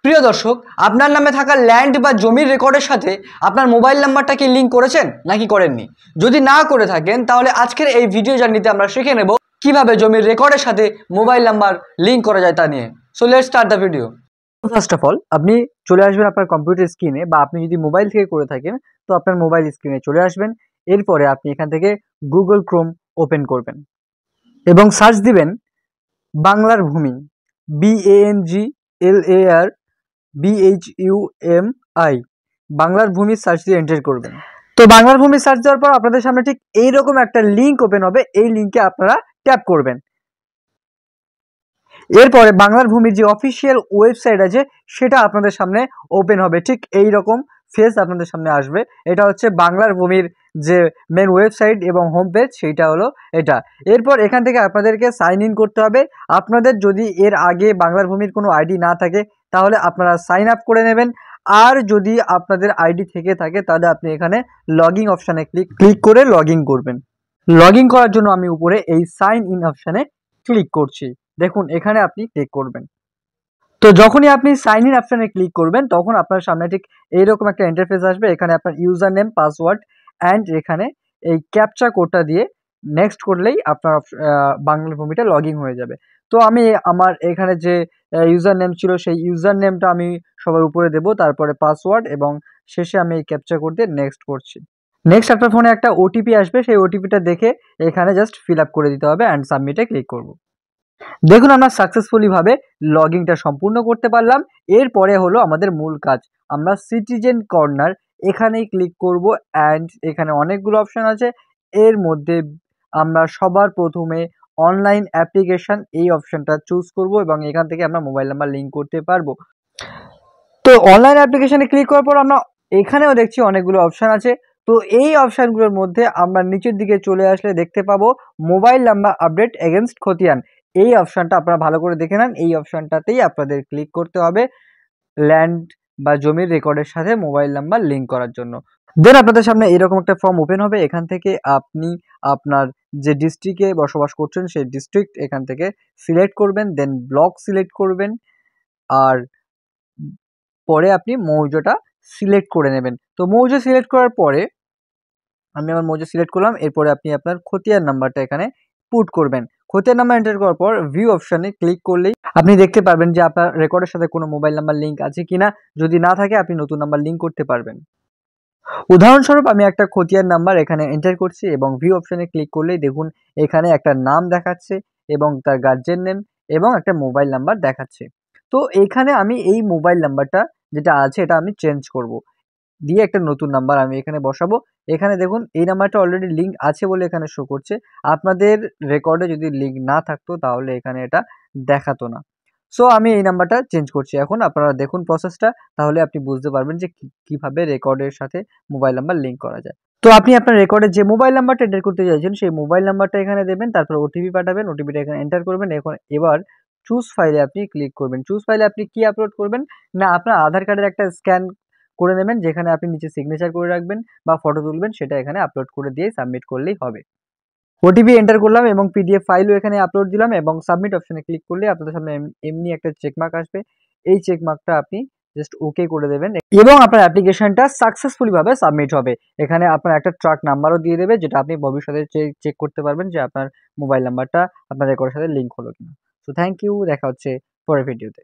প্রিয় দর্শক, আপনার নামে থাকা ল্যান্ড বা জমির রেকর্ডের সাথে আপনার মোবাইল নাম্বারটা কি লিঙ্ক করেছেন নাকি করেননি? যদি না করে থাকেন তাহলে আজকের এই ভিডিও জার্নিতে আমরা শিখে নেব কিভাবে জমির রেকর্ডের সাথে মোবাইল নাম্বার লিঙ্ক করা যায় তা নিয়ে। So let's start the video. First of all আপনি চলে আসবেন আপনার কম্পিউটার স্ক্রিনে, বা আপনি যদি মোবাইল থেকে করে থাকেন তো আপনার মোবাইল স্ক্রিনে চলে আসবেন। এরপরে আপনি এখান থেকে গুগল ক্রোম ওপেন করবেন এবং সার্চ দিবেন বাংলার ভূমি, BANGLARBHUMI, বাংলার ভূমি সার্চ দিয়ে এন্টার করবেন। তো বাংলার ভূমি সার্চ দেওয়ার পর আপনাদের সামনে ঠিক এইরকম একটা লিঙ্ক ওপেন হবে। এই লিঙ্কে আপনারা ট্যাপ করবেন। এরপরে বাংলার ভূমির যে অফিসিয়াল ওয়েবসাইট আছে সেটা আপনাদের সামনে ওপেন হবে। ঠিক এই রকম ফেস আপনাদের সামনে আসবে। এটা হচ্ছে বাংলার ভূমির যে মেন ওয়েবসাইট এবং হোম পেজ, সেইটা হলো এটা। এরপর এখান থেকে আপনাদেরকে সাইন ইন করতে হবে। আপনাদের যদি এর আগে বাংলার ভূমির কোনো আইডি না থাকে তাহলে আপনারা সাইন আপ করে নেবেন। আর যদি আপনাদের আইডি থেকে থাকে তাহলে আপনি এখানে লগইন অপশানে ক্লিক করে লগ ইন করবেন। লগ ইন করার জন্য আমি উপরে এই সাইন ইন অপশানে ক্লিক করছি। দেখুন এখানে আপনি ক্লিক করবেন। তো যখনই আপনি সাইন ইন অপশানে ক্লিক করবেন তখন আপনার সামনে ঠিক এইরকম একটা ইন্টারফেস আসবে। এখানে আপনার ইউজার নেম, পাসওয়ার্ড অ্যান্ড এখানে এই ক্যাপচা কোডটা দিয়ে নেক্সট করলেই আপনার বাংলা ভূমিটা লগ ইন হয়ে যাবে। তো আমি আমার এখানে যে ইউজার নেম ছিল সেই ইউজার নেমটা আমি সবার উপরে দেব, তারপরে পাসওয়ার্ড এবং শেষে আমি এই ক্যাপচা কোড দিয়ে নেক্সট করছি। নেক্সট আপনার ফোনে একটা ওটিপি আসবে, সেই ওটিপিটা দেখে এখানে জাস্ট ফিল আপ করে দিতে হবে অ্যান্ড সাবমিটে ক্লিক করব। দেখুন আমরা সাকসেসফুলি ভাবে লগইনটা সম্পূর্ণ করতে পারলাম। এরপরে হলো আমাদের মূল কাজ। আমরা সিটিজেন কর্নার এখানেই ক্লিক করব অ্যান্ড এখানে অনেকগুলো অপশন আছে। এর মধ্যে আমরা সবার প্রথমে অনলাইন অ্যাপ্লিকেশন এই অপশনটা চুজ করব এবং এখান থেকে আমরা মোবাইল নাম্বার লিঙ্ক করতে পারবো। তো অনলাইন অ্যাপ্লিকেশনে ক্লিক করার পর আমরা এখানেও দেখছি অনেকগুলো অপশন আছে। তো এই অপশনগুলোর মধ্যে আমরা নিচের দিকে চলে আসলে দেখতে পাবো মোবাইল নাম্বার আপডেট এগেনস্ট খতিয়ান। এই অপশনটা আপনারা ভালো করে দেখে নেন। এই অপশনটাতেই আপনাদের ক্লিক করতে হবে ল্যান্ড বা জমির রেকর্ডের সাথে মোবাইল নাম্বার লিঙ্ক করার জন্য। দেন আপনাদের সামনে এরকম একটা ফর্ম ওপেন হবে। এখান থেকে আপনি আপনার যে ডিস্ট্রিক্টে বসবাস করছেন সেই ডিস্ট্রিক্ট এখান থেকে সিলেক্ট করবেন, দেন ব্লক সিলেক্ট করবেন, আর পরে আপনি মৌজাটা সিলেক্ট করে নেবেন। তো মৌজা সিলেক্ট করার পরে আমি আমার মৌজা সিলেক্ট করলাম। এরপরে আপনি আপনার খতিয়ান নাম্বারটা এখানে পুট করবেন। খতিয়ান নাম্বার এন্টার করার পর ভিউ অপশানে ক্লিক করলেই আপনি দেখতে পারবেন যে আপনার রেকর্ডের সাথে কোনো মোবাইল নাম্বার লিঙ্ক আছে কিনা। যদি না থাকে আপনি নতুন নাম্বার লিঙ্ক করতে পারবেন। উদাহরণস্বরূপ আমি একটা খতিয়ান নাম্বার এখানে এন্টার করছি এবং ভিউ অপশানে ক্লিক করলেই দেখুন এখানে একটা নাম দেখাচ্ছে এবং তার গার্জেন নেম এবং একটা মোবাইল নাম্বার দেখাচ্ছে। তো এখানে আমি এই মোবাইল নাম্বারটা যেটা আছে এটা আমি চেঞ্জ করব, দিয়ে একটা নতুন নাম্বার আমি এখানে বসাবো। এখানে দেখুন এই নাম্বারটা অলরেডি লিঙ্ক আছে বলে এখানে শো করছে। আপনাদের রেকর্ডে যদি লিঙ্ক না থাকতো তাহলে এখানে এটা দেখাতো না। সো আমি এই নাম্বারটা চেঞ্জ করছি। এখন আপনারা দেখুন প্রসেসটা, তাহলে আপনি বুঝতে পারবেন যে কিভাবে রেকর্ডের সাথে মোবাইল নাম্বার লিঙ্ক করা যায়। তো আপনি আপনার রেকর্ডে যে মোবাইল নাম্বারটা এন্টার করতে চাইছেন সেই মোবাইল নাম্বারটা এখানে দেবেন, তারপর ওটিপি পাঠাবেন, ওটিপিটা এখানে এন্টার করবেন। এবার চুজ ফাইলে আপনি ক্লিক করবেন। চুজ ফাইলে আপনি কি আপলোড করবেন না, আপনার আধার কার্ডের একটা স্ক্যান করে নেবেন, যেখানে আপনি নিচে সিগনেচার করে রাখবেন বা ফটো তুলবেন, সেটা এখানে আপলোড করে দিয়ে সাবমিট করলেই হবে। ওটিপি এন্টার করলাম এবং পিডিএফ ফাইলও এখানে আপলোড দিলাম এবং সাবমিট অপশনে ক্লিক করলে আপনাদের সামনে এমনি একটা চেকমার্ক আসবে। এই চেকমার্কটা আপনি জাস্ট ওকে করে দেবেন এবং আপনার অ্যাপ্লিকেশনটা সাকসেসফুলি ভাবে সাবমিট হবে। এখানে আপনার একটা ট্র্যাক নাম্বারও দিয়ে দেবে, যেটা আপনি ভবিষ্যতে চেক করতে পারবেন যে আপনার মোবাইল নাম্বারটা আপনার রেকর্ডের সাথে লিঙ্ক হলো কিনা। সো থ্যাংক ইউ, দেখা হচ্ছে পরের ভিডিওতে।